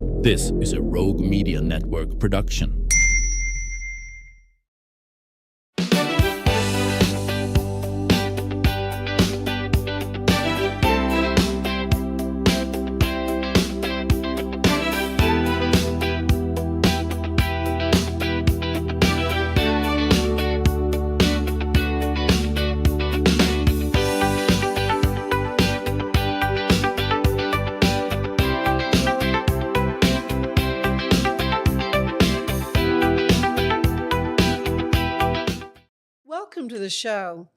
This is a Rogue Media Network production. Welcome to the show.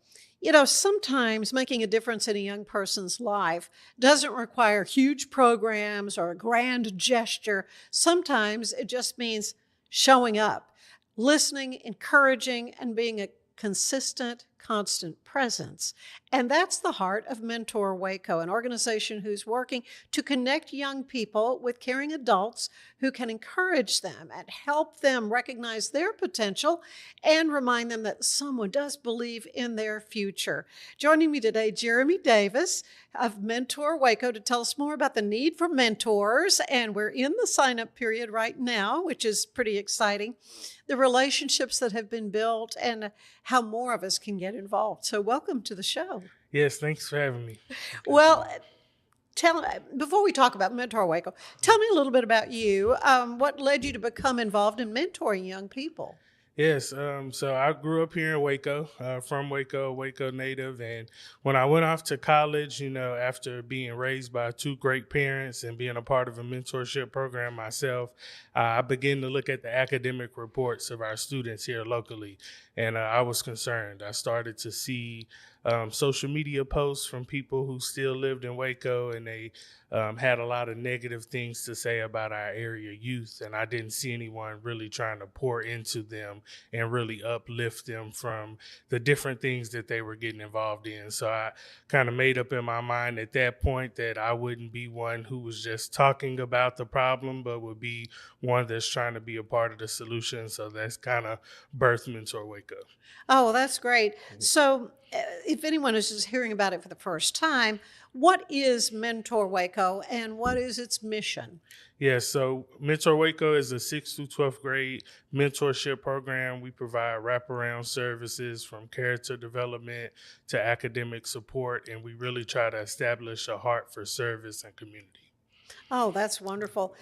You know, sometimes making a difference in a young person's life doesn't require huge programs or a grand gesture. Sometimes it just means showing up, listening, encouraging, and being a consistent, constant presence. And that's the heart of Mentor Waco, an organization who's working to connect young people with caring adults who can encourage them and help them recognize their potential and remind them that someone does believe in their future. Joining me today, Jeremy Davis of Mentor Waco to tell us more about the need for mentors. And we're in the sign-up period right now, which is pretty exciting. The relationships that have been built and how more of us can get involved. So welcome to the show. Yes, thanks for having me. Well, before we talk about Mentor Waco, tell me a little bit about you. What led you to become involved in mentoring young people? Yes, so I grew up here in Waco, from Waco, Waco native. And when I went off to college, after being raised by two great parents and being a part of a mentorship program myself, I began to look at the academic reports of our students here locally. And I was concerned. I started to see social media posts from people who still lived in Waco, and they had a lot of negative things to say about our area youth. And I didn't see anyone really trying to pour into them and really uplift them from the different things that they were getting involved in. So I kind of made up in my mind at that point that I wouldn't be one who was just talking about the problem, but would be one that's trying to be a part of the solution. So that's kind of birthed Mentor Waco. Oh, well, that's great. So if anyone is just hearing about it for the first time, what is Mentor Waco and what is its mission? Yes, so Mentor Waco is a 6th through 12th grade mentorship program. We provide wraparound services from character development to academic support, and we really try to establish a heart for service and community. Oh, that's wonderful.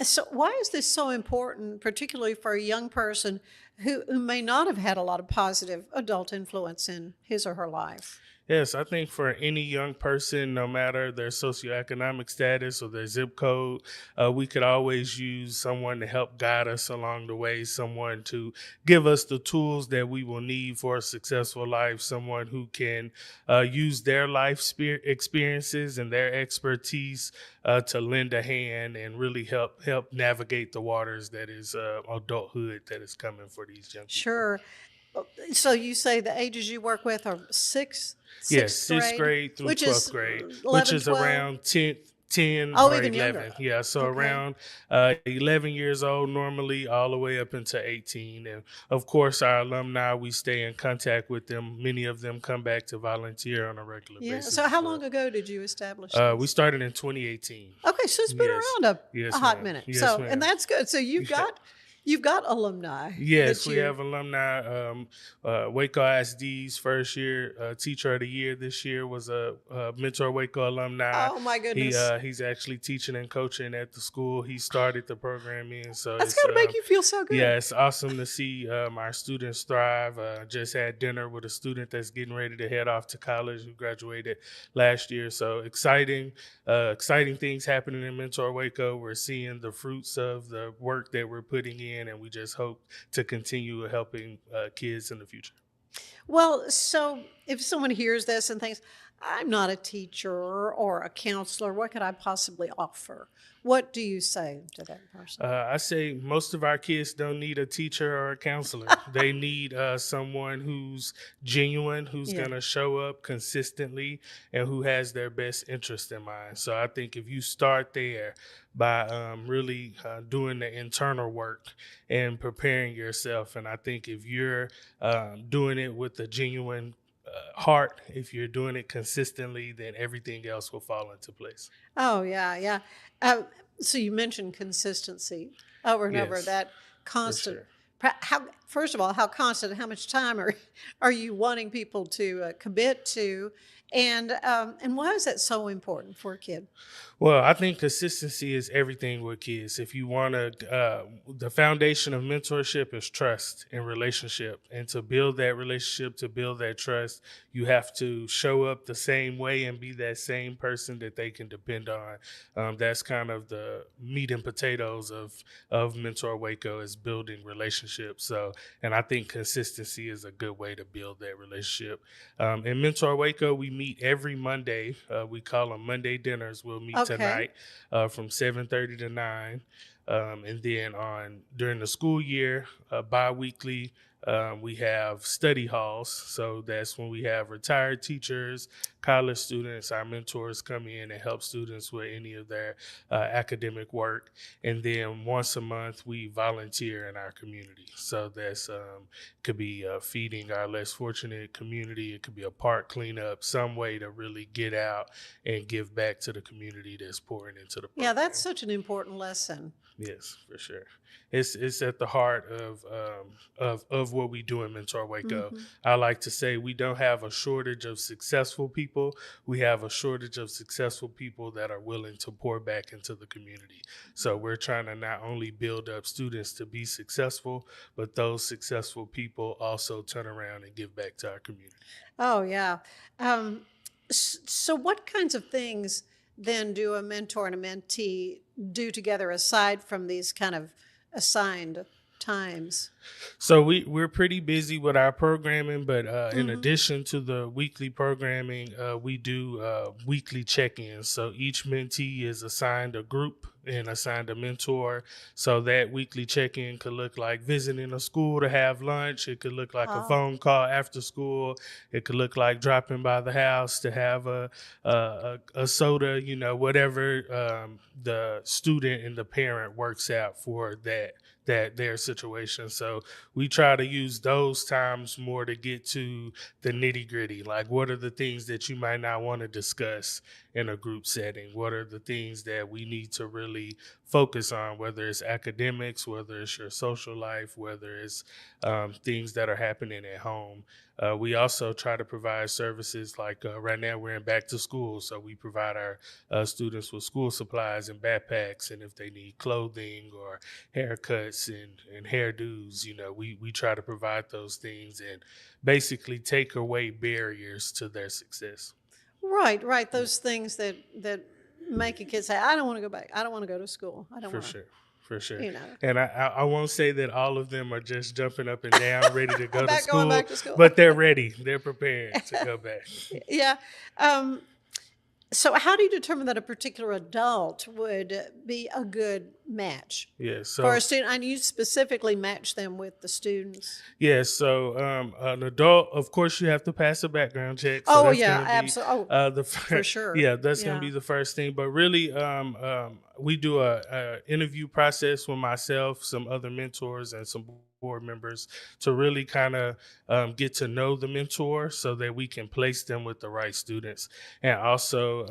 So why is this so important, particularly for a young person who may not have had a lot of positive adult influence in his or her life? Yes, I think for any young person, no matter their socioeconomic status or their zip code, we could always use someone to help guide us along the way, someone to give us the tools that we will need for a successful life, someone who can use their life experiences and their expertise to lend a hand and really help navigate the waters that is adulthood that is coming for these young people. Sure. So you say the ages you work with are sixth Yes, sixth grade through which 12th is grade, 11, which is 12? around 10 Oh, or even 11. younger. Yeah, so Okay. around 11 years old normally, all the way up into 18. And of course, our alumni, we stay in contact with them. Many of them come back to volunteer on a regular Yeah. basis. So how as well. long ago did you establish We this? started in 2018. Okay, so it's been Yes. around Yes, a hot ma'am. minute. Yes, So ma'am. and that's good. So you've got alumni. Yes, that we you- have alumni. Waco ISD's first year Teacher of the Year this year was a Mentor Waco alumni. Oh my goodness. He's actually teaching and coaching at the school. He started the program in, so That's it's got to make you feel so good. yeah, it's awesome to see our students thrive. Just had dinner with a student that's getting ready to head off to college who graduated last year. So exciting things happening in Mentor Waco. We're seeing the fruits of the work that we're putting in, and we just hope to continue helping kids in the future. Well, so if someone hears this and thinks, I'm not a teacher or a counselor, what could I possibly offer? What do you say to that person? I say most of our kids don't need a teacher or a counselor. They need someone who's genuine, who's Yeah. going to show up consistently, and who has their best interest in mind. So I think if you start there by really doing the internal work and preparing yourself, and I think if you're doing it with a genuine heart, if you're doing it consistently, then everything else will fall into place. Oh, yeah, yeah. So you mentioned consistency over and over. Yes, That for constant. sure. How first of all, how constant? How much time are you wanting people to commit to, and why is that so important for a kid? Well, I think consistency is everything with kids. If you want to, the foundation of mentorship is trust and relationship. And to build that relationship, to build that trust, you have to show up the same way and be that same person that they can depend on. That's kind of the meat and potatoes of Mentor Waco, is building relationships. So, and I think consistency is a good way to build that relationship. In Mentor Waco, we meet every Monday. We call them Monday dinners. We'll meet Okay. tonight from 7:30 to 9. And then on during the school year, bi-weekly, we have study halls. So that's when we have retired teachers, college students, our mentors come in and help students with any of their academic work. And then once a month, we volunteer in our community. So that's could be feeding our less fortunate community. It could be a park cleanup, some way to really get out and give back to the community that's pouring into the Yeah, that's program. such an important lesson. Yes, for sure. It's at the heart of what we do in Mentor Waco. Hmm. I like to say we don't have a shortage of successful people. We have a shortage of successful people that are willing to pour back into the community. So we're trying to not only build up students to be successful, but those successful people also turn around and give back to our community. Oh, yeah. Um, so, what kinds of things then do a mentor and a mentee do together aside from these kind of assigned times? So we're pretty busy with our programming, but in Hmm. addition to the weekly programming, we do weekly check-ins. So each mentee is assigned a group and assigned a mentor. So that weekly check-in could look like visiting a school to have lunch. It could look like a Oh, phone call after school. It could look like dropping by the house to have a soda. You know, whatever the student and the parent works out for that their situation. So we try to use those times more to get to the nitty gritty. Like, what are the things that you might not want to discuss in a group setting? What are the things that we need to really focus on, whether it's academics, whether it's your social life, whether it's things that are happening at home. We also try to provide services like right now we're in back to school. So we provide our students with school supplies and backpacks. And if they need clothing or haircuts and hairdos, you know, we try to provide those things and basically take away barriers to their success. right, right. Yeah, Those things that make a kid say, "I don't want to go back. I don't want to go to school. I don't for want to," sure. For sure. you know, And I won't say that all of them are just jumping up and down, ready to go to about going school, back to school. but they're ready. They're prepared to go back. Yeah. Um, so, how do you determine that a particular adult would be a good match Yeah. for a So student? And you specifically match them with the students. An adult, of course, you have to pass a background check. So Oh, that's yeah, going to be absolutely. Oh, for sure. yeah, that's going to Yeah. be the first thing. But really, we do a interview process with myself, some other mentors, and some board members to really kind of get to know the mentor so that we can place them with the right students. And also,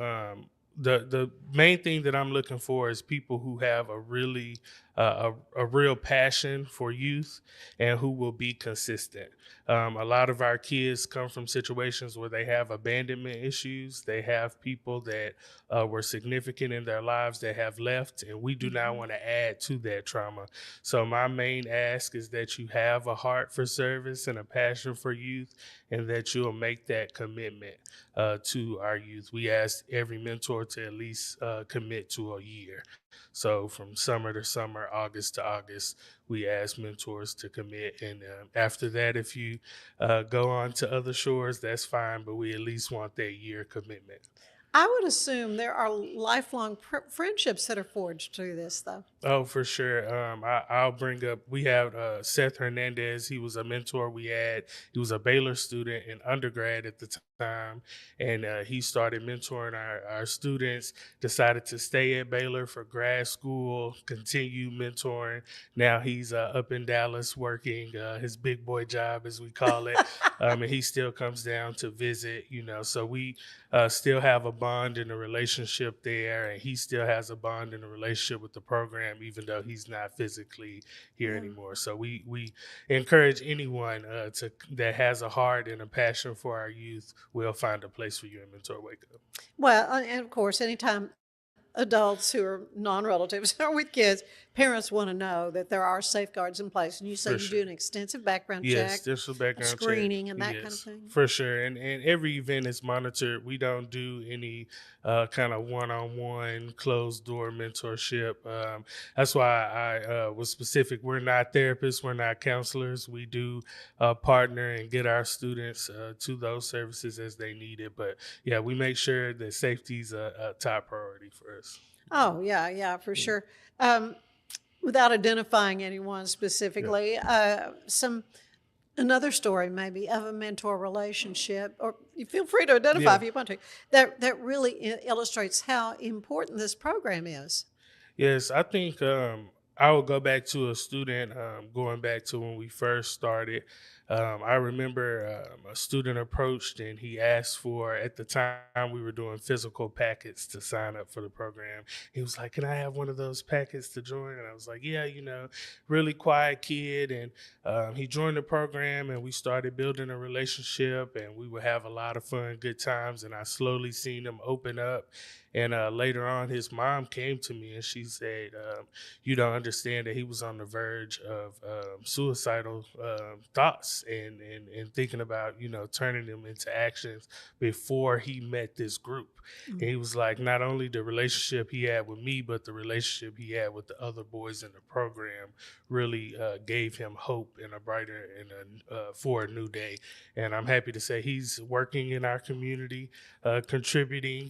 the main thing that I'm looking for is people who have a really a real passion for youth and who will be consistent. A lot of our kids come from situations where they have abandonment issues. They have people that were significant in their lives that have left, and we do not Mhm. want to add to that trauma. So my main ask is that you have a heart for service and a passion for youth, and that you'll make that commitment to our youth. We ask every mentor to at least commit to a year. So from summer to summer, August to August, we ask mentors to commit. And after that, if you go on to other shores, that's fine. But we at least want that year commitment. I would assume there are lifelong friendships that are forged through this, though. Oh, for sure. I'll bring up, we have Seth Hernandez. He was a mentor we had. He was a Baylor student in undergrad at the time. And he started mentoring our students, decided to stay at Baylor for grad school, continue mentoring. Now he's up in Dallas working his big boy job, as we call it. And he still comes down to visit, you know. So we still have a bond in the relationship there, and he still has a bond in the relationship with the program, even though he's not physically here anymore. So we encourage anyone that has a heart and a passion for our youth, will find a place for you in Mentor Waco. Well, and of course, anytime adults who are non-relatives are with kids, parents want to know that there are safeguards in place. And you say you do an extensive background check, there's a background screening, check. and that kind of thing. For sure. And every event is monitored. We don't do any kind of one-on-one closed door mentorship. That's why I was specific. We're not therapists. We're not counselors. We do partner and get our students to those services as they need it. But yeah, we make sure that safety is a top priority for us. Oh, yeah, for sure. Without identifying anyone specifically, another story maybe of a mentor relationship, or you feel free to identify if you want to, that really illustrates how important this program is. Yes, I think I would go back to a student, going back to when we first started. I remember a student approached and he asked for, at the time we were doing physical packets to sign up for the program. He was like, "Can I have one of those packets to join?" And I was like, "Yeah, really quiet kid." And he joined the program and we started building a relationship, and we would have a lot of fun, good times. And I slowly seen him open up. And later on, his mom came to me and she said, "You don't understand that he was on the verge of suicidal thoughts and thinking about, turning them into actions before he met this group." Mm-hmm. And he was like, not only the relationship he had with me, but the relationship he had with the other boys in the program really gave him hope and a brighter and for a new day. And I'm happy to say he's working in our community, contributing,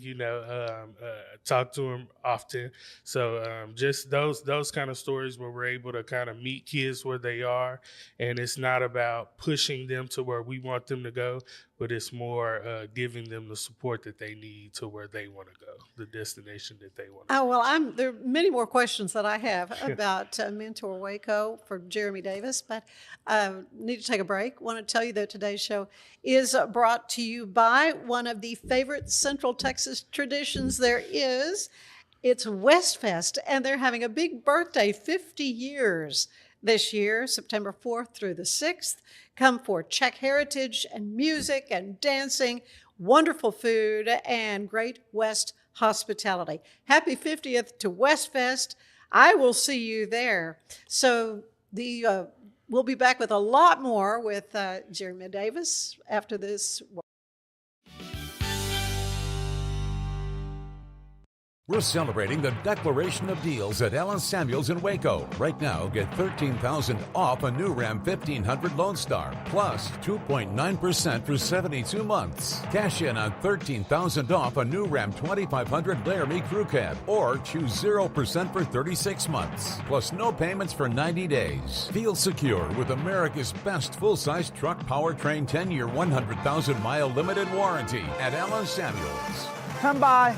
talk to him often. So just those kind of stories where we're able to kind of meet kids where they are, and it's not about pushing them to where we want them to go, but it's more giving them the support that they need to where they want to go, the destination that they want to go. Oh, well, there are many more questions that I have about Mentor Waco for Jeremy Davis, but need to take a break. Want to tell you that today's show is brought to you by one of the favorite Central Texas traditions there is. It's Westfest, and they're having a big birthday, 50 years this year, September 4th through the 6th. Come for Czech heritage and music and dancing, wonderful food, and great West hospitality. Happy 50th to Westfest. I will see you there. So we'll be back with a lot more with Jeremy Davis after this. We're celebrating the Declaration of Deals at Allen Samuels in Waco. Right now, get $13,000 off a new Ram 1500 Lone Star, plus 2.9% for 72 months. Cash in on $13,000 off a new Ram 2500 Laramie Crew Cab, or choose 0% for 36 months, plus no payments for 90 days. Feel secure with America's best full-size truck powertrain 10-year, 100,000-mile limited warranty at Allen Samuels. Come by.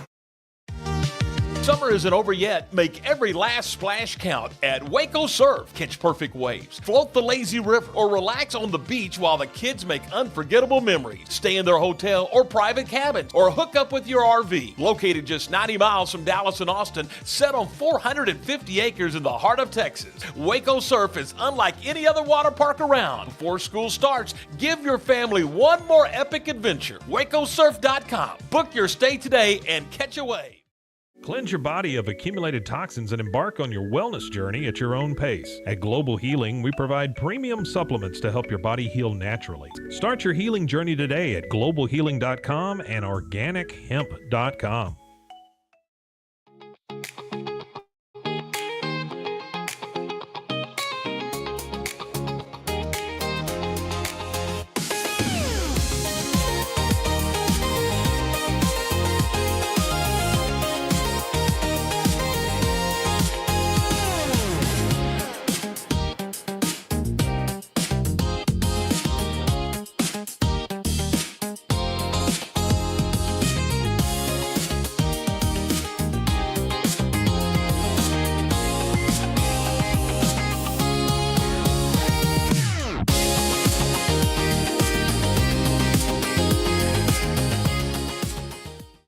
Summer isn't over yet. Make every last splash count at Waco Surf. Catch perfect waves, float the lazy river, or relax on the beach while the kids make unforgettable memories. Stay in their hotel or private cabins, or hook up with your RV. Located just 90 miles from Dallas and Austin, set on 450 acres in the heart of Texas, Waco Surf is unlike any other water park around. Before school starts, give your family one more epic adventure. WacoSurf.com. Book your stay today and catch a wave. Cleanse your body of accumulated toxins and embark on your wellness journey at your own pace. At Global Healing, we provide premium supplements to help your body heal naturally. Start your healing journey today at globalhealing.com and organichemp.com.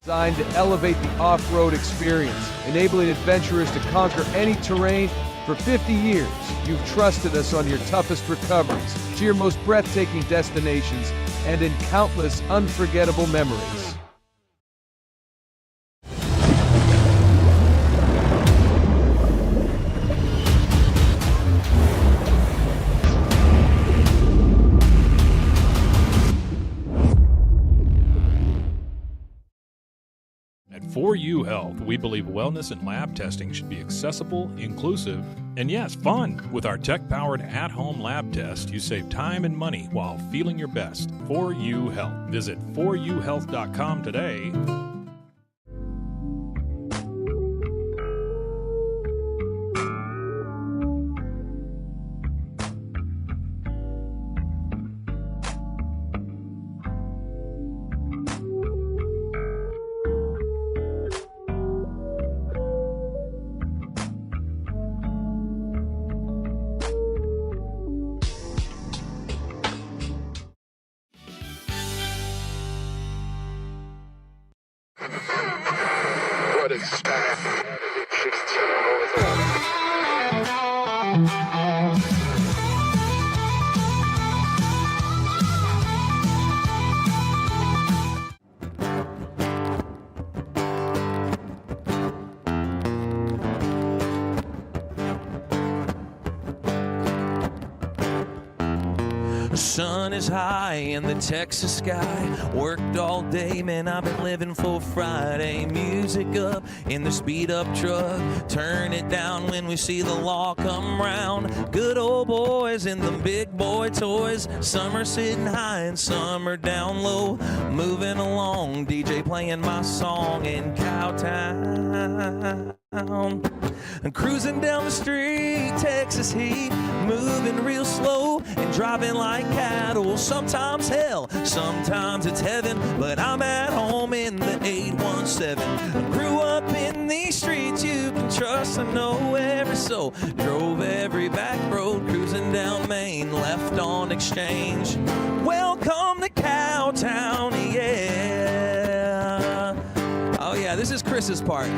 designed to elevate the off-road experience, enabling adventurers to conquer any terrain. For 50 years, you've trusted us on your toughest recoveries, to your most breathtaking destinations, and in countless unforgettable memories. At 4U Health, we believe wellness and lab testing should be accessible, inclusive, and yes, fun. With our tech-powered at-home lab test, you save time and money while feeling your best. 4U Health. Visit 4uhealth.com today. The sun is high in the Texas sky. Worked all day, man, I've been living for Friday. Music up in the speed up truck. Turn it down when we see the law come round. Good old boys in the big boy toys. Some are sitting high and some are down low. Moving along, DJ playing my song in Cowtown. I'm cruising down the street, Texas heat, moving real slow and driving like cattle. Sometimes hell, sometimes it's heaven, but I'm at home in the 817. I grew up in these streets you can trust, I know every soul. Drove every back road, cruising down Main, left on Exchange. Welcome to Cowtown, yeah. Oh yeah, this is Chris's part.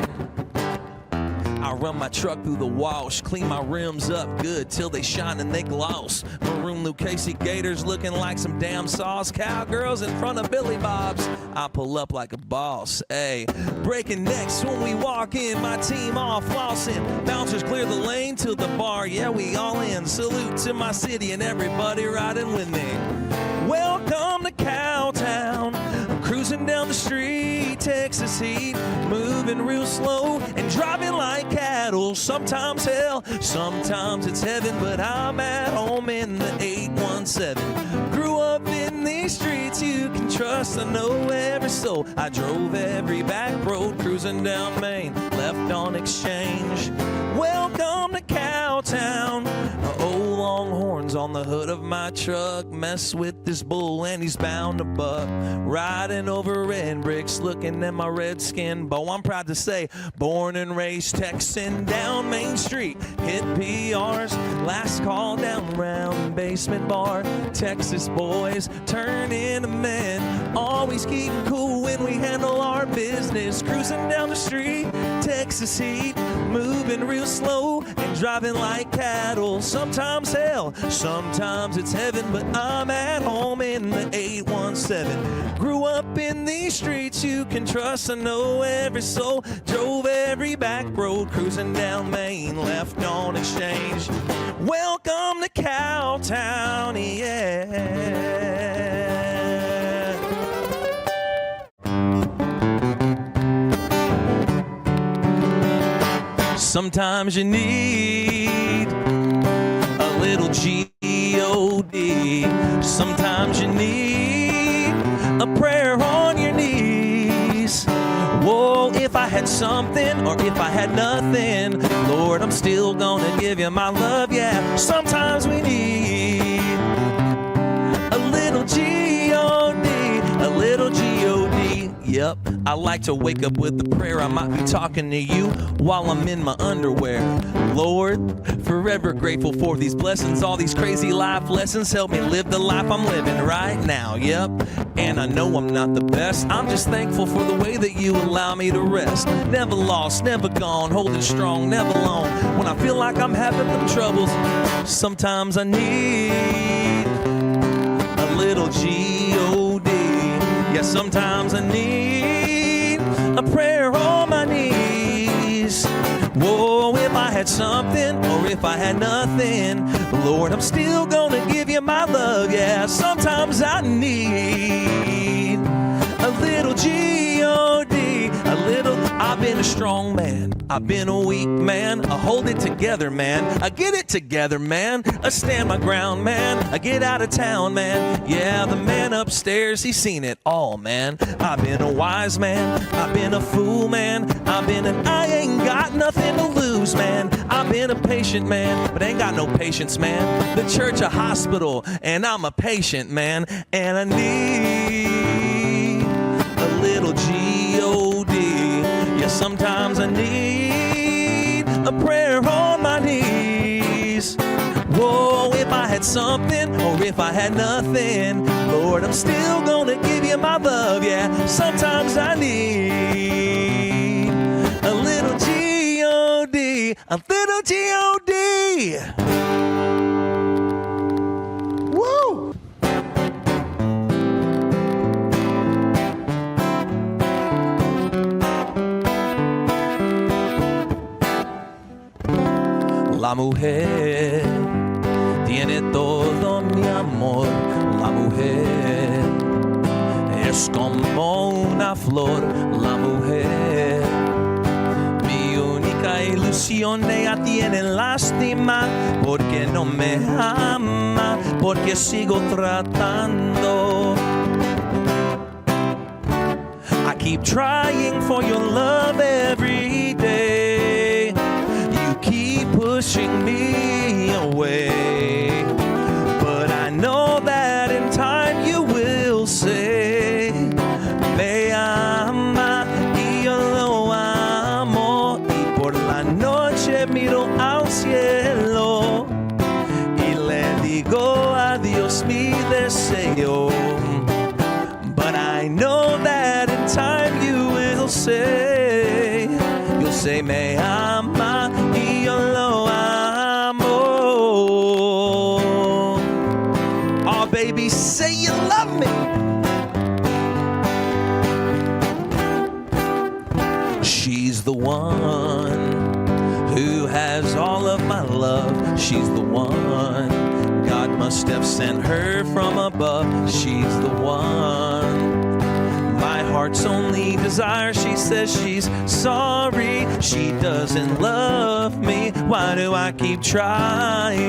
I run my truck through the wash, clean my rims up good till they shine and they gloss. Maroon Lucchese Gators looking like some damn sauce. Cowgirls in front of Billy Bob's. I pull up like a boss, ayy. Breaking necks when we walk in, my team all flossing. Bouncers clear the lane to the bar, yeah, we all in. Salute to my city and everybody riding with me. Welcome to Cowtown. I'm cruising down the street, Texas heat, moving real slow and driving like cattle. Sometimes hell, sometimes it's heaven, but I'm at home in the 817. Grew up in these streets you can trust, I know every soul. I drove every back road, cruising down Main, left on Exchange. Welcome to Cowtown. Old Longhorns on the hood of my truck. Mess with this bull and he's bound to buck. Riding over red bricks, looking at my red skin bow. I'm proud to say, born and raised Texan, down Main Street. Hit PRs, last call down round basement bar. Texas boys turn into men, always keeping cool when we handle our business. Cruising down the street, Texas heat, moving real slow and driving like cattle. Sometimes hell, sometimes it's heaven, but I'm at home in the 817. Grew up in these streets you can trust, I know every soul. Drove every back road, cruising down Main, left on Exchange. Welcome to Cowtown, yeah. Sometimes you need a little G-O-D. Sometimes you need a prayer on your knees. Whoa, if I had something or if I had nothing, Lord, I'm still gonna give you my love, yeah. Sometimes we need a little G-O-D, a little G-O-D, Yep, I like to wake up with a prayer. I might be talking to you while I'm in my underwear. Lord, forever grateful for these blessings, all these crazy life lessons. Help me live the life I'm living right now. Yep, and I know I'm not the best. I'm just thankful for the way that you allow me to rest. Never lost, never gone, holding strong, never alone. When I feel like I'm having them troubles, sometimes I need a little G-O-D. Yeah, sometimes I need a prayer on my knees. Whoa, if I had something or if I had nothing, Lord, I'm still gonna give you my love. Yeah, sometimes I need a little G-O-D, a little. I've been a strong man, I've been a weak man, I hold it together, man, I get it together, man, I stand my ground, man, I get out of town, man. Yeah, the man upstairs, he's seen it all, man. I've been a wise man, I've been a fool, man, I've been an I ain't got nothing to lose, man. I've been a patient man, but ain't got no patience, man. The church a hospital, and I'm a patient man, and I need a little G-O-D. Yeah, sometimes I need a prayer on my knees. Whoa, if I had something or if I had nothing, Lord, I'm still gonna give you my love. Yeah, sometimes I need a little G-O-D, a little G-O-D. Woo! La mujer tiene todo mi amor. La mujer es como una flor. La mujer, mi única ilusión. Ella tiene lástima porque no me ama, porque sigo tratando. I keep trying for your love every day. You keep pushing me away, but I know that in time you will say, me ama y yo lo amo, y por la noche miro al cielo y le digo adiós mi deseo. But I know that in time you will say, you'll say me ama y yo lo amo. Oh baby, say you love me. She's the one who has all of my love. She's the one God must have sent her from above. She's the one, my heart's only desire. She says she's sorry, she doesn't love me. Why do I keep trying?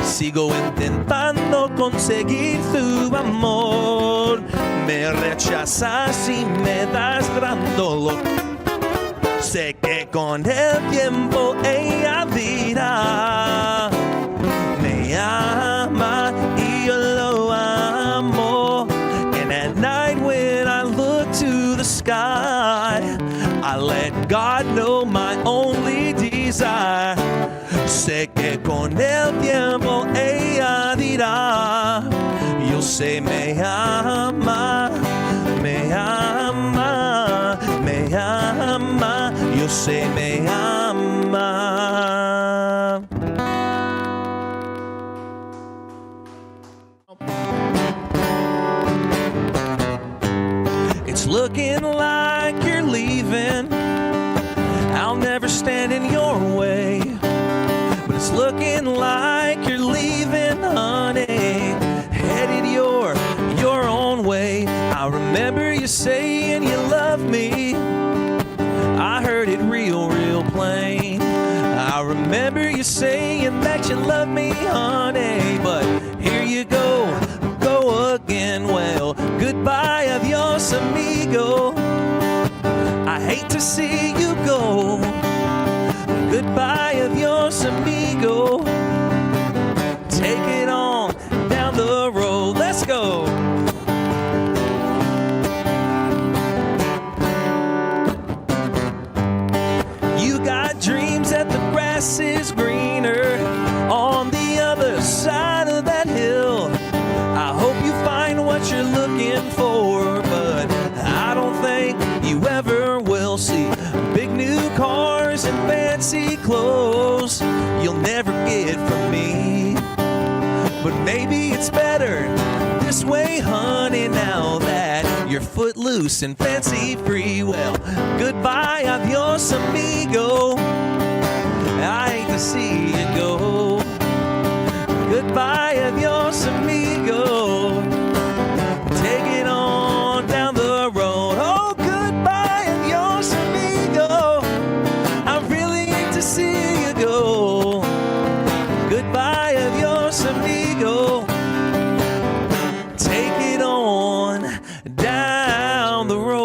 Sigo intentando conseguir tu amor. Me rechazas y me das gran dolor. Sé que con el tiempo ella dirá, me ama y yo lo amo. And at night when I look to the sky, I let God know my only desire. Sé que con el tiempo ella dirá, yo sé me ama, me ama, me ama, yo sé me ama. It's looking like you're leaving. I'll never stand in your way, but it's looking like you're leaving, honey, headed your own way. I remember you saying you love me. I heard it real plain. I remember you saying that you love me, honey, but here you go again. Well, goodbye, adios, amigo. I hate to see you go. Goodbye, adios, amigo. Take it on down the road. Let's go. clothes you'll never get from me. But maybe it's better this way, honey, now that you're footloose and fancy free. Well, goodbye, adios, amigo. I hate to see you go. Goodbye, adios, amigo. Take it on down the road. Oh, goodbye, adios, amigo. I really hate to see you go. Goodbye, adios, amigo. Take it on down the road.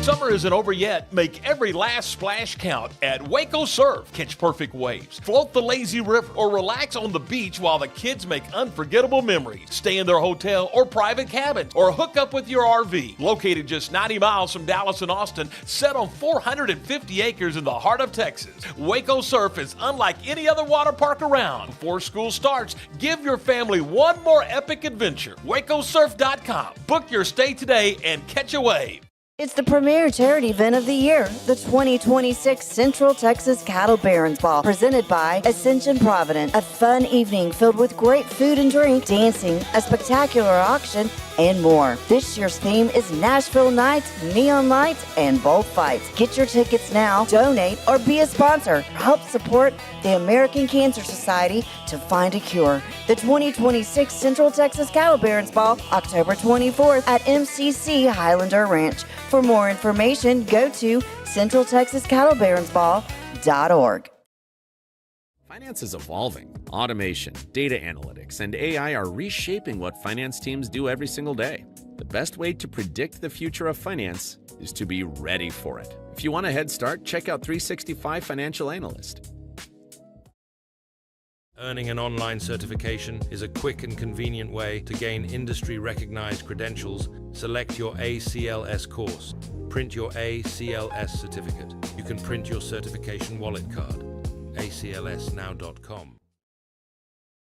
Summer isn't over yet. Make every last splash count at Waco Surf. Catch perfect waves, float the lazy river, or relax on the beach while the kids make unforgettable memories. Stay in their hotel or private cabin, or hook up with your RV. Located just 90 miles from Dallas and Austin, set on 450 acres in the heart of Texas, Waco Surf is unlike any other water park around. Before school starts, give your family one more epic adventure. WacoSurf.com. Book your stay today and catch a wave. It's the premier charity event of the year, the 2026 Central Texas Cattle Barons Ball, presented by Ascension Providence. A fun evening filled with great food and drink, dancing, a spectacular auction, and more. This year's theme is Nashville Nights, Neon Lights, and Bullfights. Get your tickets now, donate, or be a sponsor. Help support the American Cancer Society to find a cure. The 2026 Central Texas Cattle Barons Ball, October 24th at MCC Highlander Ranch. For more information, go to centraltexascattlebaronsball.org. Finance is evolving. Automation, data analytics, and AI are reshaping what finance teams do every single day. The best way to predict the future of finance is to be ready for it. If you want a head start, check out 365 Financial Analyst. Earning an online certification is a quick and convenient way to gain industry-recognized credentials. Select your ACLS course. Print your ACLS certificate. You can print your certification wallet card. aclsnow.com.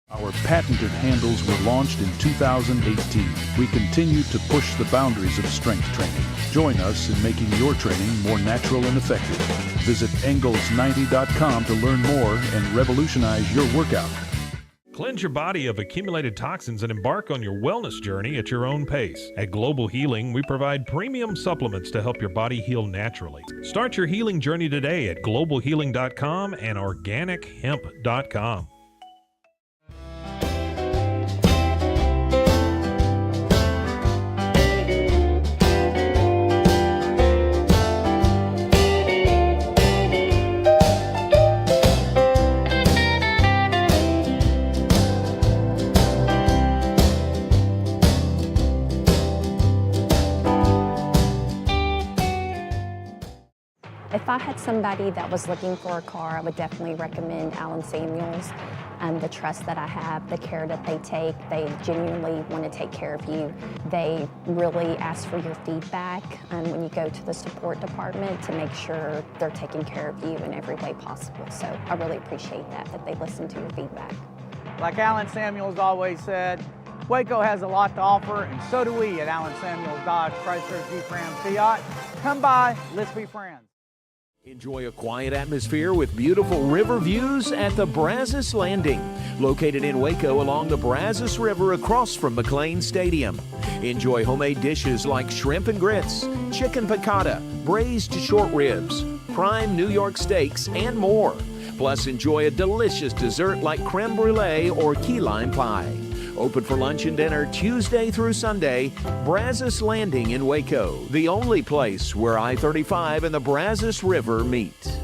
Our patented handles were launched in 2018. We continue to push the boundaries of strength training. Join us in making your training more natural and effective. Visit Engels90.com to learn more and revolutionize your workout. Cleanse your body of accumulated toxins and embark on your wellness journey at your own pace. At Global Healing, we provide premium supplements to help your body heal naturally. Start your healing journey today at globalhealing.com and organichemp.com. If I had somebody that was looking for a car, I would definitely recommend Allen Samuels. The trust that I have, the care that they take, they genuinely want to take care of you. They really ask for your feedback when you go to the support department to make sure they're taking care of you in every way possible. So I really appreciate that they listen to your feedback. Like Allen Samuels always said, Waco has a lot to offer, and so do we at Allen Samuels Dodge, Chrysler, Jeep, Ram, Fiat. Come by, let's be friends. Enjoy a quiet atmosphere with beautiful river views at the Brazos Landing, located in Waco along the Brazos River across from McLean Stadium. Enjoy homemade dishes like shrimp and grits, chicken piccata, braised short ribs, prime New York steaks, and more. Plus, enjoy a delicious dessert like creme brulee or key lime pie. Open for lunch and dinner Tuesday through Sunday. Brazos Landing in Waco, the only place where I-35 and the Brazos River meet.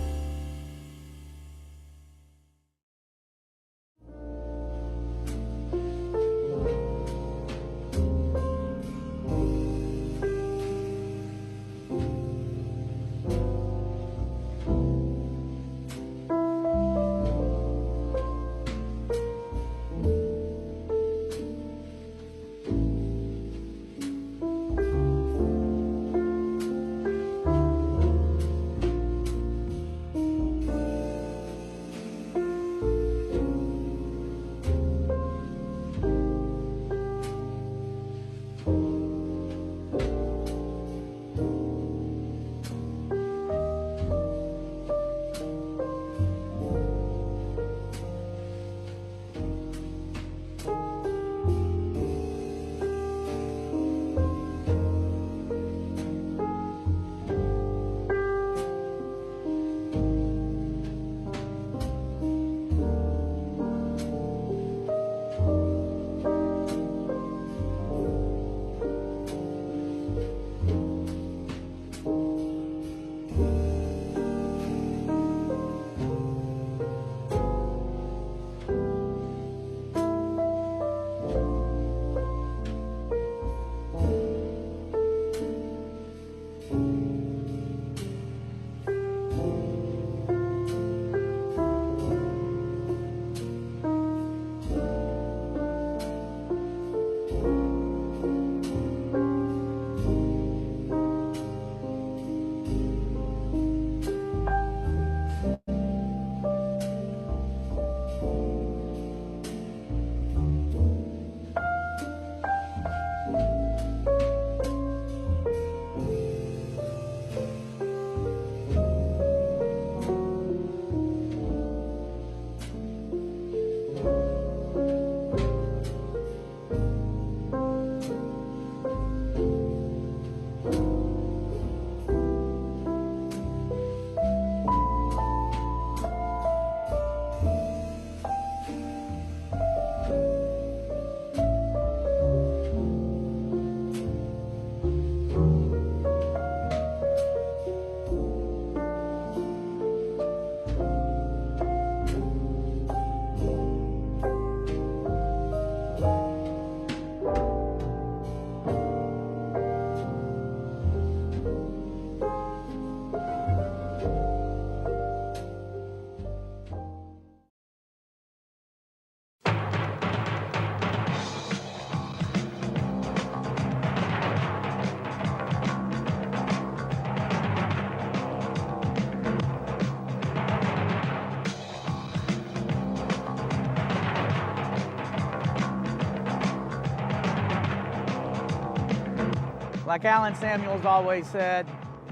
Like Alan Samuels always said,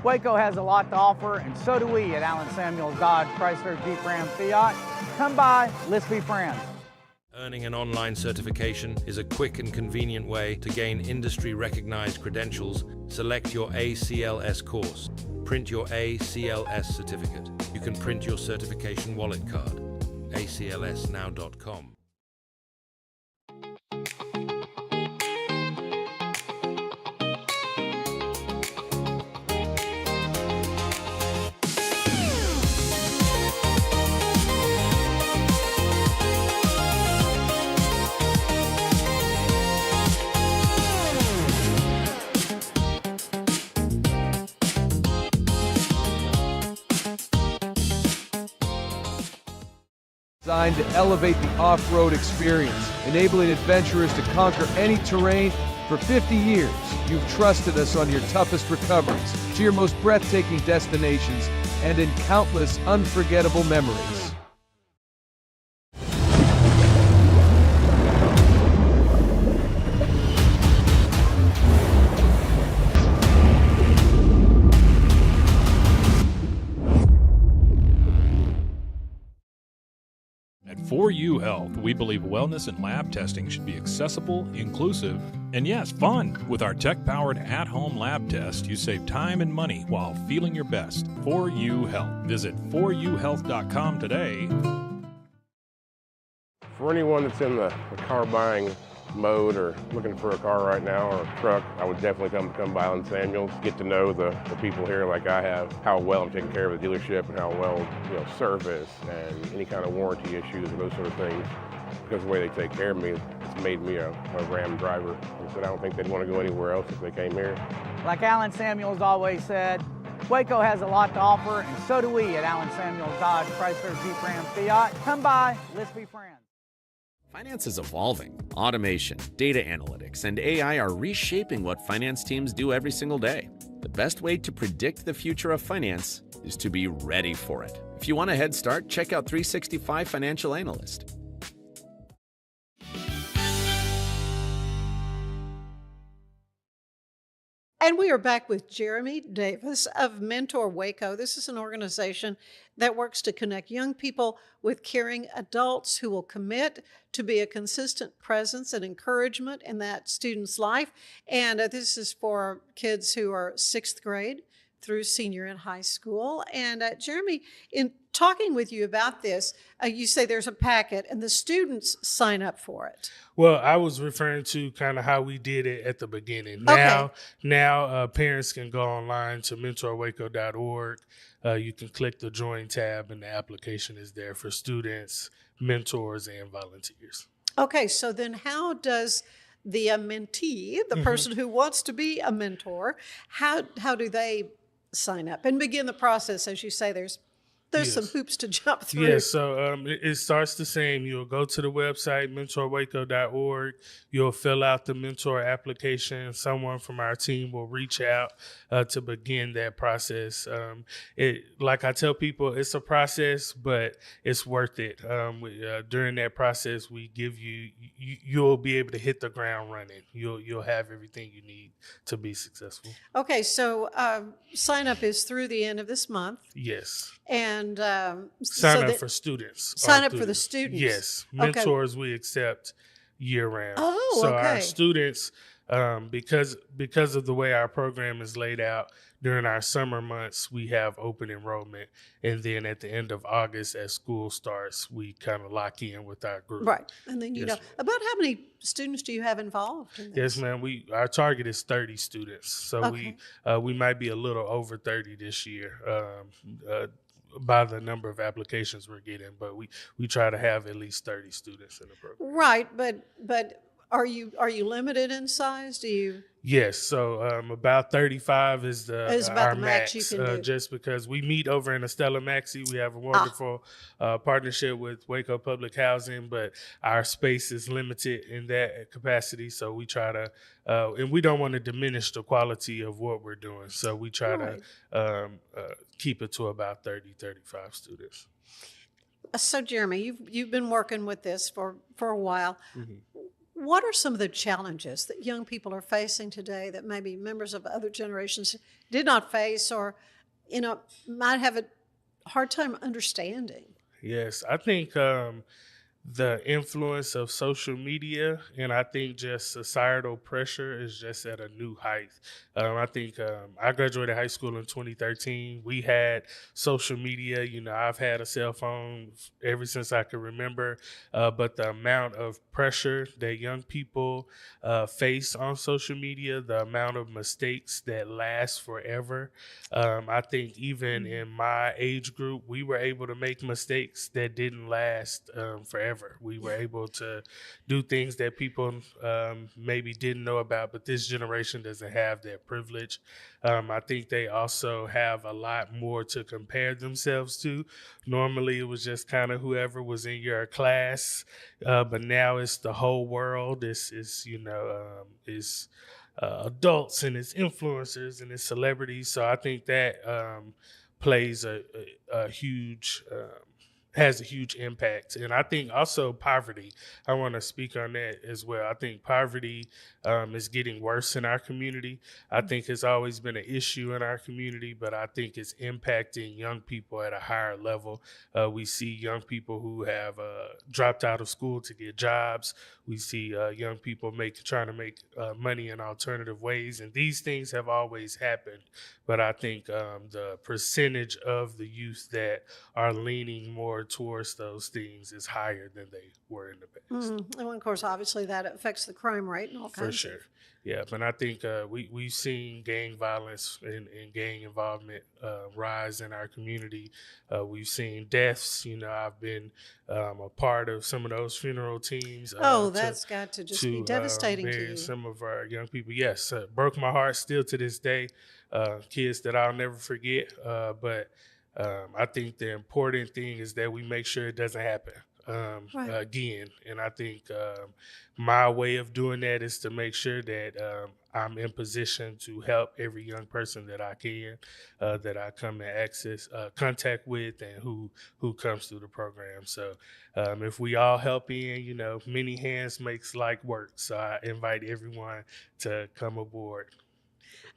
Waco has a lot to offer, and so do we at Alan Samuels Dodge Chrysler Jeep Ram Fiat. Come by, let's be friends. Earning an online certification is a quick and convenient way to gain industry-recognized credentials. Select your ACLS course. Print your ACLS certificate. You can print your certification wallet card. aclsnow.com. Designed to elevate the off-road experience, enabling adventurers to conquer any terrain. For 50 years, you've trusted us on your toughest recoveries, to your most breathtaking destinations, and in countless unforgettable memories. At 4U Health, we believe wellness and lab testing should be accessible, inclusive, and yes, fun. With our tech-powered at-home lab test, you save time and money while feeling your best. 4U Health. Visit 4uhealth.com today. For anyone that's in the car buying mode or looking for a car right now or a truck, I would definitely come by Alan Samuels, get to know the people here like I have, how well I'm taking care of the dealership and how well, service and any kind of warranty issues or those sort of things. Because of the way they take care of me, it's made me a Ram driver. And so I don't think they'd want to go anywhere else if they came here. Like Alan Samuels always said, Waco has a lot to offer, and so do we at Alan Samuels Dodge Chrysler Jeep Ram Fiat. Come by, let's be friends. Finance is evolving. Automation, data analytics, and AI are reshaping what finance teams do every single day. The best way to predict the future of finance is to be ready for it. If you want a head start, check out 365 Financial Analyst. And we are back with Jeremy Davis of Mentor Waco. This is an organization that works to connect young people with caring adults who will commit to be a consistent presence and encouragement in that student's life. And this is for kids who are 6th grade through senior in high school. And Jeremy, in talking with you about this, you say there's a packet and the students sign up for it. Well, I was referring to kind of how we did it at the beginning. Now parents can go online to mentorwaco.org. You can click the join tab and the application is there for students, mentors, and volunteers. Okay, so then how does the mentee, the person who wants to be a mentor, how do they sign up and begin the process? As you say, there's some hoops to jump through. Yes, so it starts the same. You'll go to the website, mentorwaco.org. You'll fill out the mentor application. Someone from our team will reach out to begin that process. Like I tell people, it's a process, but it's worth it. During that process, we give you'll be able to hit the ground running. You'll have everything you need to be successful. Okay, so sign up is through the end of this month. Yes. And sign up for students. Sign up for the students. Yes. Mentors we accept year round. Oh, so okay. Our students, because of the way our program is laid out, during our summer months, we have open enrollment. And then at the end of August, as school starts, we kind of lock in with our group. Right. And then, about how many students do you have involved in this? Yes, ma'am. Our target is 30 students. So we might be a little over 30 this year. By the number of applications we're getting, but we try to have at least 30 students in the program. Right, but are you limited in size? Do you? Yes, so about 35 is our the max. You can do. Just because we meet over in Estella Maxey, we have a wonderful partnership with Waco Public Housing, but our space is limited in that capacity. So we try to, and we don't want to diminish the quality of what we're doing. So we try to keep it to about 30, 35 students. So Jeremy, you've been working with this for a while. What are some of the challenges that young people are facing today that maybe members of other generations did not face, or, might have a hard time understanding? Yes, I think the influence of social media and I think just societal pressure is just at a new height. I think I graduated high school in 2013. We had social media. I've had a cell phone ever since I could remember, but the amount of pressure that young people face on social media, the amount of mistakes that last forever. I think even in my age group, we were able to make mistakes that didn't last forever. We were able to do things that people maybe didn't know about, but this generation doesn't have that privilege. I think they also have a lot more to compare themselves to. Normally, it was just kind of whoever was in your class, but now it's the whole world. It's adults and it's influencers and it's celebrities. So I think that plays a huge has a huge impact. And I think also poverty, I want to speak on that as well. I think poverty is getting worse in our community. I think it's always been an issue in our community, but I think it's impacting young people at a higher level. We see young people who have dropped out of school to get jobs. We see young people trying to make money in alternative ways. And these things have always happened. But I think the percentage of the youth that are leaning more towards those things is higher than they were in the past. And of course, obviously, that affects the crime rate and all kinds. For sure. Yeah, but I think we've seen gang violence and gang involvement rise in our community. We've seen deaths. I've been a part of some of those funeral teams. That's got to just be devastating to you. Some of our young people. Yes, broke my heart still to this day. Kids that I'll never forget. But I think the important thing is that we make sure it doesn't happen again. And I think my way of doing that is to make sure that I'm in position to help every young person that I can, that I come in contact with and who comes through the program. So if we all help in, many hands makes light work. So I invite everyone to come aboard.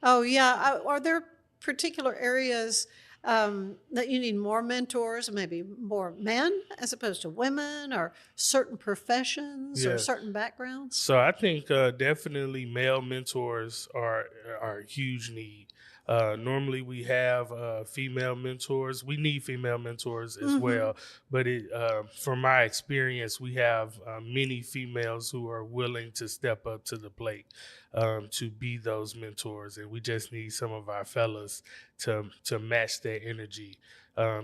Oh, yeah. Are there particular areas that you need more mentors, maybe more men as opposed to women, or certain professions or certain backgrounds? So I think definitely male mentors are a huge need. Normally we have female mentors. We need female mentors as well. But from my experience, we have many females who are willing to step up to the plate to be those mentors. And we just need some of our fellas to match that energy,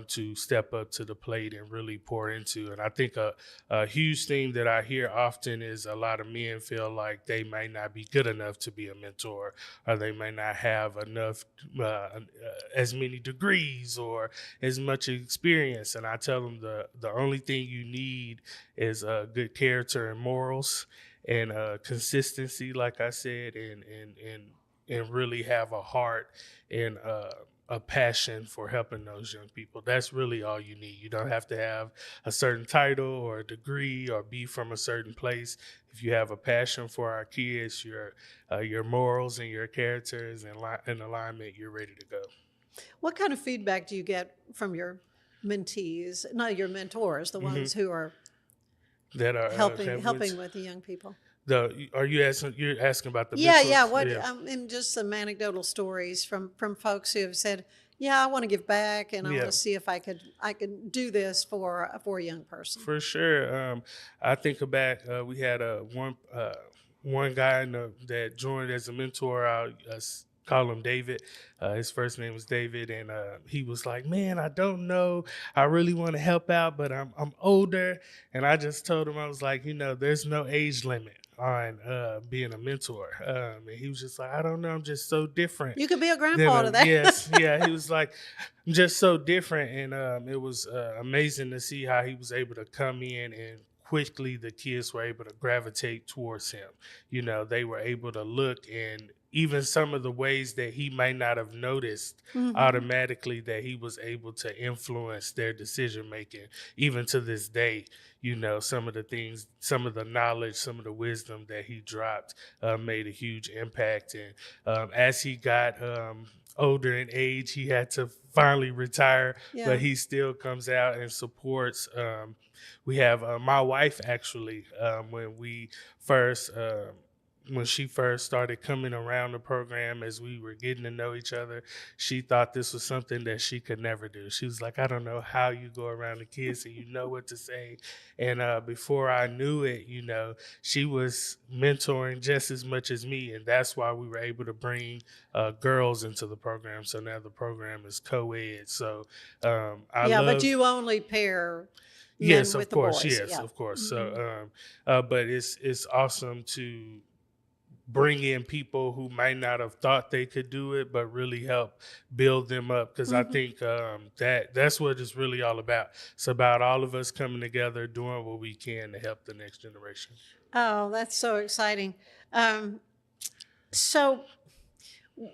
to step up to the plate and really pour into. And I think a huge thing that I hear often is a lot of men feel like they may not be good enough to be a mentor, or they may not have enough, as many degrees or as much experience. And I tell them the only thing you need is good character and morals and consistency, like I said, and really have a heart and a passion for helping those young people. That's really all you need. You don't have to have a certain title or a degree or be from a certain place. If you have a passion for our kids, your morals and your characters in alignment, you're ready to go. What kind of feedback do you get from your mentees, not your mentors, the ones who are that are helping with the young people? You're asking about the mentors? And just some anecdotal stories from folks who have said, I want to give back, and I want to see if I could do this for a young person. For sure. I think back, we had one guy that joined as a mentor. I'll call him David. His first name was David, and he was like, "Man, I don't know. I really want to help out, but I'm older." And I just told him, I was like, there's no age limit on being a mentor. And he was just like, "I don't know. I'm just so different." You could be a grandpa to that. Yes, yeah. He was like, "I'm just so different," and it was amazing to see how he was able to come in and quickly the kids were able to gravitate towards him. You know, they were able to look, and even some of the ways that he might not have noticed automatically, that he was able to influence their decision making. Even to this day, you know, some of the things, some of the knowledge, some of the wisdom that he dropped made a huge impact. And as he got older in age, he had to finally retire, but he still comes out and supports. We have my wife, actually, when she first started coming around the program, as we were getting to know each other, she thought this was something that she could never do. She was like, I don't know how you go around the kids and you know what to say. And before I knew it, you know, she was mentoring just as much as me. And that's why we were able to bring girls into the program. So now the program is co-ed. So but you only pair men yes, with of course. the boys. Yes, of course. So, but it's awesome to bring in people who might not have thought they could do it, but really help build them up. Because I think that's what it's really all about. It's about all of us coming together, doing what we can to help the next generation. Oh, that's so exciting. So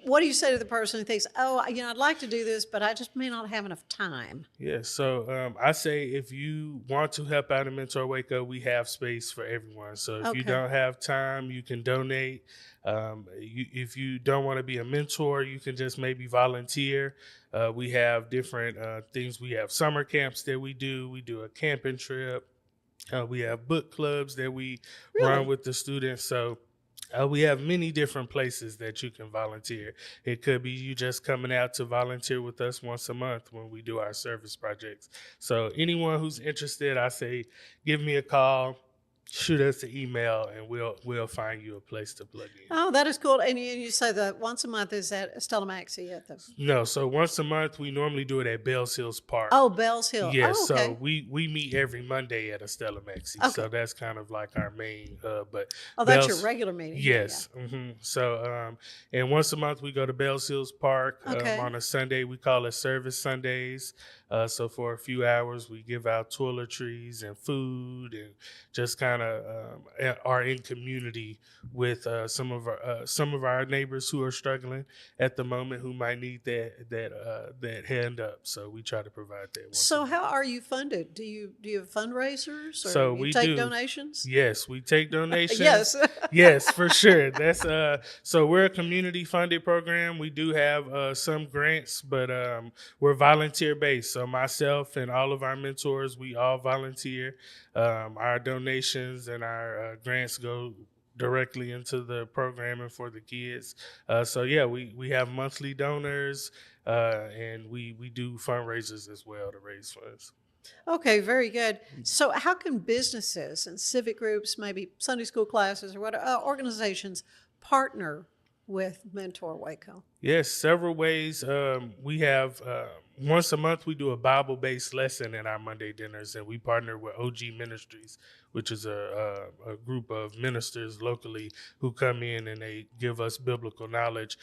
what do you say to the person who thinks, oh, you know, I'd like to do this, but I just may not have enough time? Yeah, so I say if you want to help out in Mentor Waco, we have space for everyone. So if you don't have time, you can donate. If you don't want to be a mentor, you can just maybe volunteer. We have different things. We have summer camps that we do. We do a camping trip. We have book clubs that we run with the students. So we have many different places that you can volunteer. It could be you just coming out to volunteer with us once a month when we do our service projects. So anyone who's interested, I say, give me a call, shoot us an email, and we'll find you a place to plug in. Oh, that is cool. And you say that once a month is at Stella Maxey at the... No, so once a month, we normally do it at Bells Hills Park. Oh, Bells Hill. Yes, oh, okay. so we meet every Monday at Stella Maxey. Okay. So that's kind of like our main hub. But that's your regular meeting. Yes. Yeah. So, and once a month we go to Bells Hills Park. On a Sunday, we call it Service Sundays. So for a few hours, we give out toiletries and food, and just kind of are in community with some of our neighbors who are struggling at the moment, who might need that hand up. So we try to provide that. So how are you funded? Do you have fundraisers, or so you take donations? Yes, we take donations. Yes. Yes, for sure. That's so we're a community funded program. We do have some grants, but we're volunteer based. So myself and all of our mentors, we all volunteer. Our donations and our grants go directly into the programming for the kids. So yeah, we have monthly donors, and we do fundraisers as well to raise funds. Okay, very good. So how can businesses and civic groups, maybe Sunday school classes or what organizations, partner with Mentor Waco? Yes, several ways. We have once a month we do a Bible-based lesson in our Monday dinners, and we partner with OG Ministries, which is a group of ministers locally who come in and they give us biblical knowledge.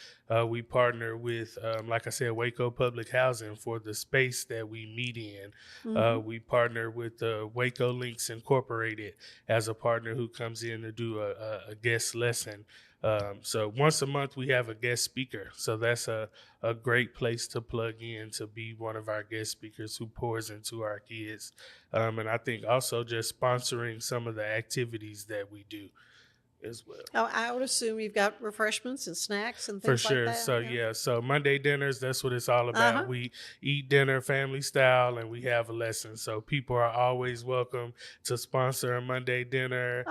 We partner with, like I said, Waco Public Housing for the space that we meet in. We partner with Waco Links Incorporated as a partner who comes in to do a guest lesson. So once a month we have a guest speaker. So that's a great place to plug in to be one of our guest speakers who pours into our kids. And I think also just sponsoring some of the activities that we do as well. Oh, I would assume you've got refreshments and snacks and things For sure. like that. So yeah, so Monday dinners, that's what it's all about. We eat dinner family style, and we have a lesson. So people are always welcome to sponsor a Monday dinner.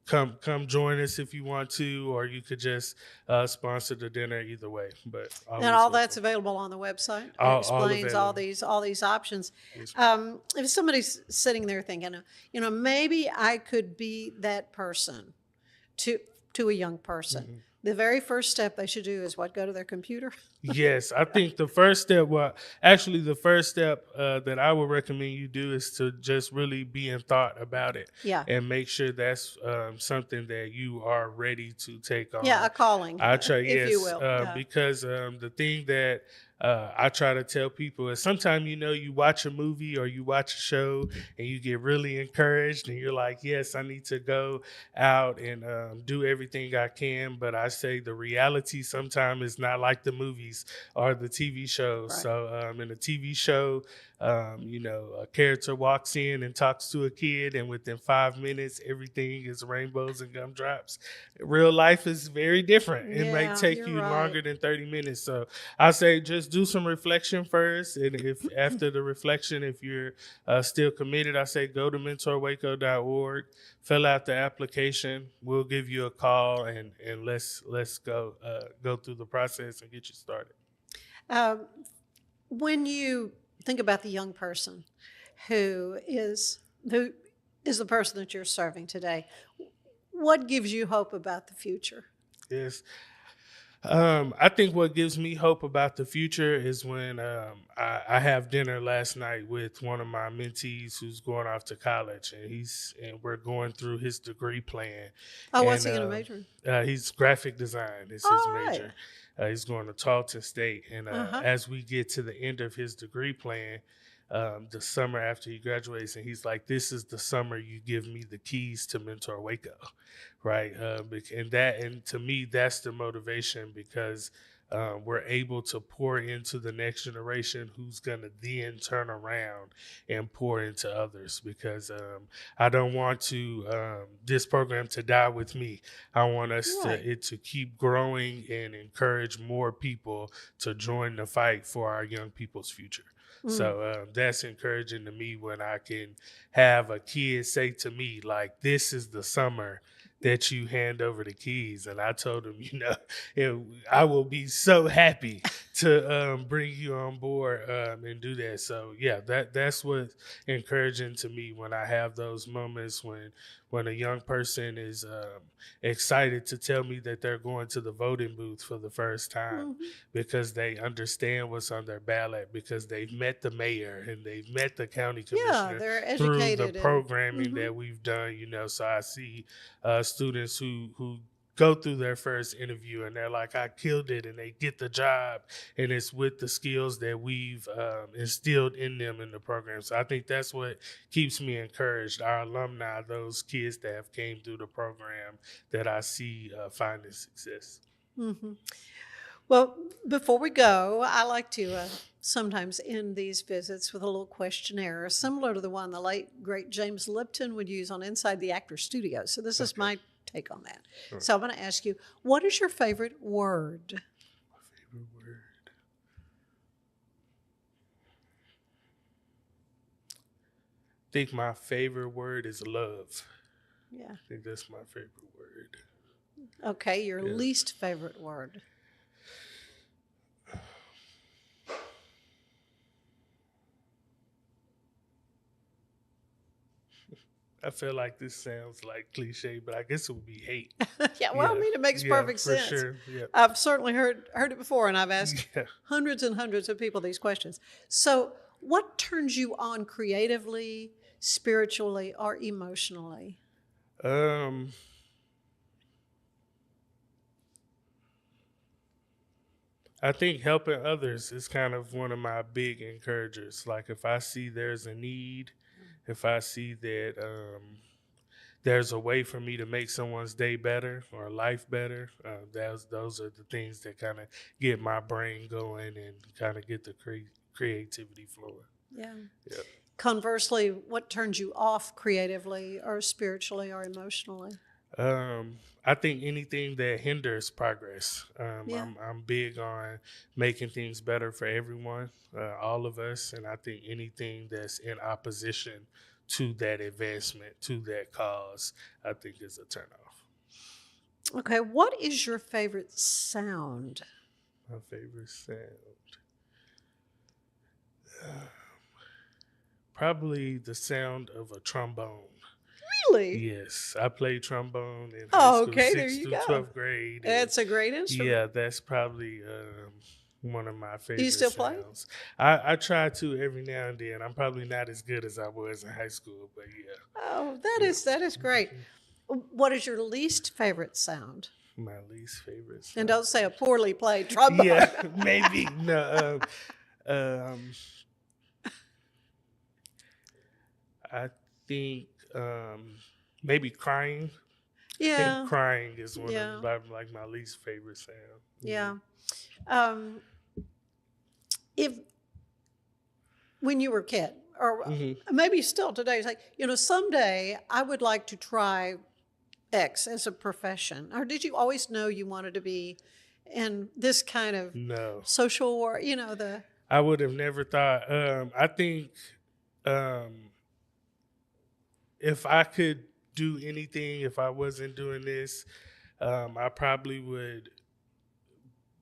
Come join us if you want to, or you could just sponsor the dinner. Either way, but and all that's available on the website. It explains all these options. Yes, if somebody's sitting there thinking, you know, maybe I could be that person to a young person. The very first step they should do is what? Go to their computer? Yes, I think the first step, actually the first step that I would recommend you do is to just really be in thought about it. Yeah. And make sure that's something that you are ready to take on. Yeah, a calling, I try, if you yes, will. Yeah. because the thing that I try to tell people is sometimes, you watch a movie or you watch a show and you get really encouraged and you're like, yes, I need to go out and do everything I can. But I say the reality sometimes is not like the movies or the TV shows. Right. So in a TV show, a character walks in and talks to a kid, and within 5 minutes, everything is rainbows and gumdrops. Real life is very different. It may take you're you right. longer than 30 minutes. So I say just do some reflection first. And if after the reflection, if you're still committed, I say go to mentorwaco.org, fill out the application. We'll give you a call and let's go through the process and get you started. When you think about the young person who is the person that you're serving today, what gives you hope about the future? Yes. I think what gives me hope about the future is when I have dinner last night with one of my mentees who's going off to college, and we're going through his degree plan. Oh, what's he going to major in? He's graphic design. Is his major. He's going to Tarleton State, and as we get to the end of his degree plan, the summer after he graduates, and he's like, "This is the summer you give me the keys to Mentor Waco," right? And to me, that's the motivation, because we're able to pour into the next generation who's going to then turn around and pour into others, because I don't want this program to die with me. I want us to keep growing and encourage more people to join the fight for our young people's future. So that's encouraging to me when I can have a kid say to me, like, this is the summer that you hand over the keys. And I told him, I will be so happy to bring you on board and do that. So, yeah, that's what's encouraging to me when I have those moments when a young person is excited to tell me that they're going to the voting booth for the first time because they understand what's on their ballot, because they've met the mayor and they've met the county commissioner they're through educated the programming that we've done, so I see students who go through their first interview and they're like, I killed it, and they get the job, and it's with the skills that we've instilled in them in the program. So I think that's what keeps me encouraged. Our alumni, those kids that have came through the program that I see finding success. Well, before we go, I like to sometimes end these visits with a little questionnaire similar to the one the late, great James Lipton would use on Inside the Actor Studio. So this is my take on that. Sure. So I'm going to ask you, what is your favorite word? My favorite word. I think my favorite word is love. Yeah. I think that's my favorite word. Okay, your least favorite word. I feel like this sounds like cliche, but I guess it would be hate. I mean, it makes perfect sense. For sure. Yeah. I've certainly heard it before, and I've asked hundreds and hundreds of people these questions. So what turns you on creatively, spiritually, or emotionally? I think helping others is kind of one of my big encouragers. Like if I see there's a need, if I see that there's a way for me to make someone's day better or life better, those are the things that kind of get my brain going and kind of get the creativity flowing. Yeah. Conversely, what turns you off creatively or spiritually or emotionally? I think anything that hinders progress. I'm big on making things better for everyone, all of us, and I think anything that's in opposition to that advancement, to that cause, I think is a turnoff. Okay, what is your favorite sound? My favorite sound? Probably the sound of a trombone. Really? Yes, I played trombone in high school, okay, 6th there you through go. 12th grade. That's a great instrument. Yeah, that's probably one of my favorite. Do you still play? sounds. I try to every now and then. I'm probably not as good as I was in high school, but yeah. Oh, that is great. What is your least favorite sound? My least favorite sound. And don't say a poorly played trombone. Yeah, maybe. No. I think maybe crying. Yeah. I think crying is one Yeah. of my least favorite sound. Yeah. If when you were a kid, or maybe still today, it's like, someday I would like to try X as a profession. Or did you always know you wanted to be in this kind of social work? I would have never thought. I think if I could do anything, if I wasn't doing this, I probably would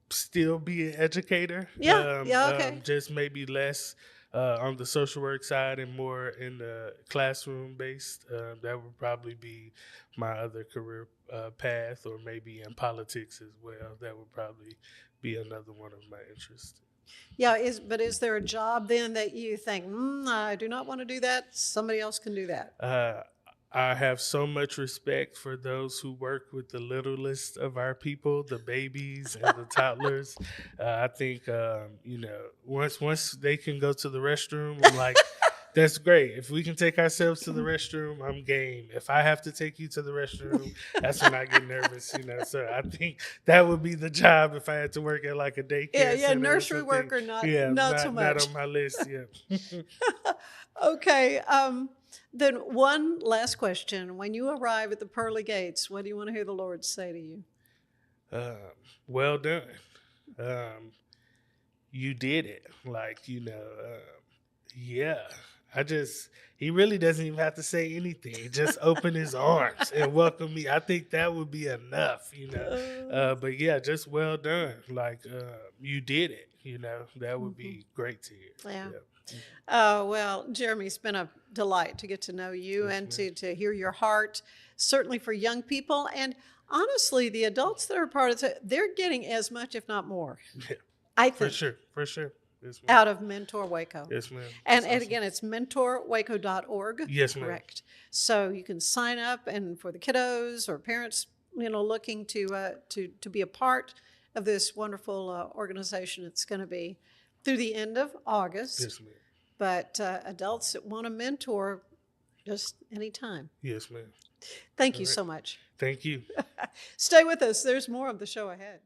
still be an educator. Okay. Just maybe less on the social work side and more in the classroom based. That would probably be my other career path, or maybe in politics as well. That would probably be another one of my interests. Yeah, but is there a job then that you think, I do not want to do that, somebody else can do that? I have so much respect for those who work with the littlest of our people, the babies and the toddlers. I think, once they can go to the restroom, I'm like, that's great. If we can take ourselves to the restroom, I'm game. If I have to take you to the restroom, that's when I get nervous, So I think that would be the job if I had to work at like a daycare center. Nursery worker, not so much. Not on my list, yeah. Okay. Then one last question. When you arrive at the pearly gates, what do you want to hear the Lord say to you? Well done. You did it. He really doesn't even have to say anything. Just open his arms and welcome me. I think that would be enough, But yeah, just well done. You did it, That would be great to hear. Yeah. Oh, well, Jeremy, it's been a delight to get to know you and to hear your heart, certainly for young people. And honestly, the adults that are part of it, they're getting as much, if not more. Yeah. I think. For sure. Yes, out of Mentor Waco. Yes, ma'am. And again, it's mentorwaco.org. Yes, ma'am. Correct. So you can sign up, and for the kiddos or parents, looking to be a part of this wonderful organization, it's going to be through the end of August. Yes, ma'am. But adults that want a mentor, just anytime. Yes, ma'am. Thank you so much. Thank you. Stay with us. There's more of the show ahead.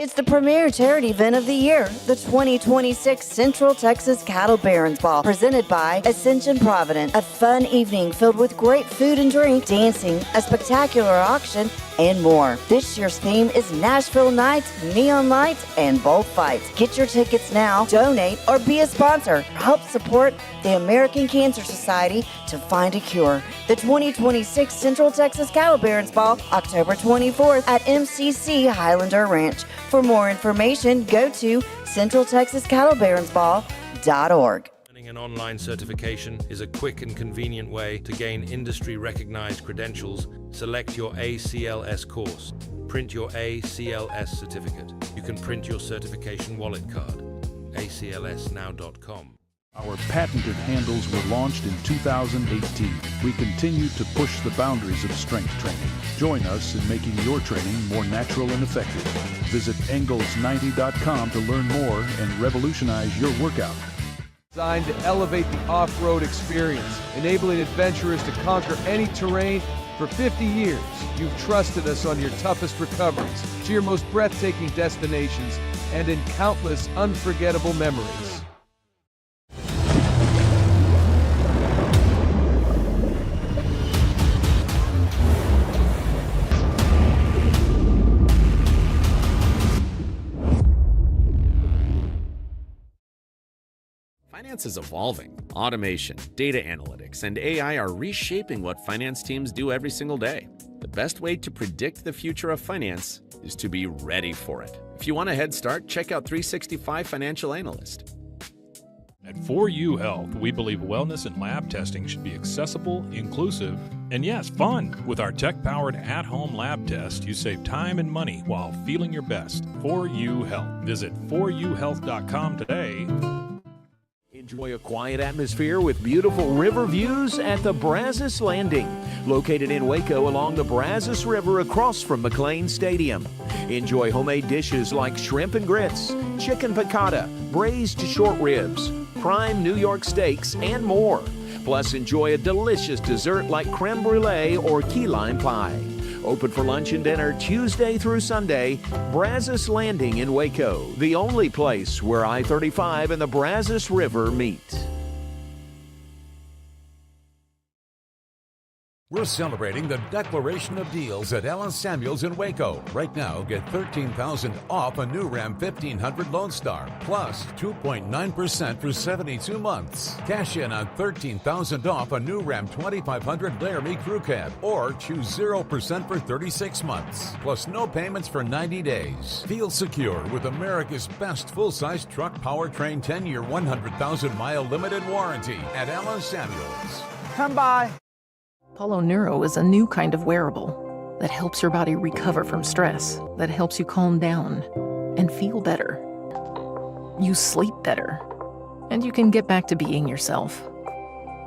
It's the premier charity event of the year, the 2026 Central Texas Cattle Barons Ball, presented by Ascension Provident. A fun evening filled with great food and drink, dancing, a spectacular auction, and more. This year's theme is Nashville Nights, Neon Lights, and Bullfights. Get your tickets now, donate, or be a sponsor. Help support the American Cancer Society to find a cure. The 2026 Central Texas Cattle Barons Ball, October 24th at MCC Highlander Ranch. For more information, go to centraltexascattlebaronsball.org. An online certification is a quick and convenient way to gain industry-recognized credentials. Select your ACLS course. Print your ACLS certificate. You can print your certification wallet card. aclsnow.com. Our patented handles were launched in 2018. We continue to push the boundaries of strength training. Join us in making your training more natural and effective. Visit Engels90.com to learn more and revolutionize your workout. designed to elevate the off-road experience, enabling adventurers to conquer any terrain. For 50 years, you've trusted us on your toughest recoveries, to your most breathtaking destinations, and in countless unforgettable memories. Finance is evolving. Automation, data analytics, and AI are reshaping what finance teams do every single day. The best way to predict the future of finance is to be ready for it. If you want a head start, check out 365 Financial Analyst. At 4U Health, we believe wellness and lab testing should be accessible, inclusive, and yes, fun. With our tech-powered at-home lab test, you save time and money while feeling your best. 4U Health. Visit 4uhealth.com today. Enjoy a quiet atmosphere with beautiful river views at the Brazos Landing, located in Waco along the Brazos River across from McLean Stadium. Enjoy homemade dishes like shrimp and grits, chicken piccata, braised short ribs, prime New York steaks, and more. Plus, enjoy a delicious dessert like creme brulee or key lime pie. Open for lunch and dinner Tuesday through Sunday. Brazos Landing in Waco, the only place where I-35 and the Brazos River meet. We're celebrating the declaration of deals at Allen Samuels in Waco. Right now, get $13,000 off a new Ram 1500 Lone Star, plus 2.9% for 72 months. Cash in on $13,000 off a new Ram 2500 Laramie Crew Cab, or choose 0% for 36 months, plus no payments for 90 days. Feel secure with America's best full-size truck powertrain 10-year, 100,000-mile limited warranty at Allen Samuels. Come by. Apollo Neuro is a new kind of wearable that helps your body recover from stress, that helps you calm down and feel better. You sleep better, and you can get back to being yourself.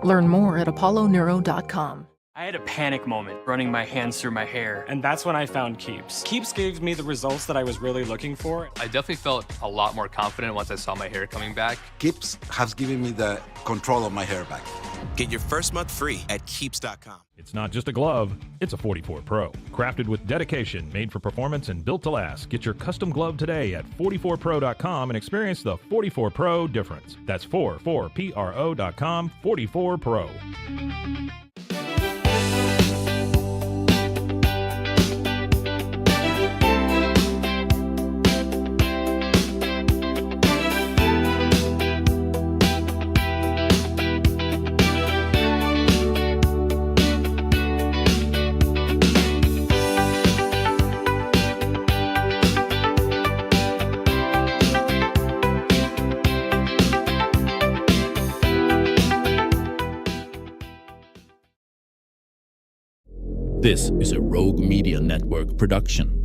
Learn more at apolloneuro.com. I had a panic moment running my hands through my hair, and that's when I found Keeps. Keeps gave me the results that I was really looking for. I definitely felt a lot more confident once I saw my hair coming back. Keeps has given me the control of my hair back. Get your first month free at Keeps.com. It's not just a glove, it's a 44 Pro. Crafted with dedication, made for performance, and built to last. Get your custom glove today at 44pro.com and experience the 44 Pro difference. That's 44pro.com, 44 Pro. This is a Rogue Media Network production.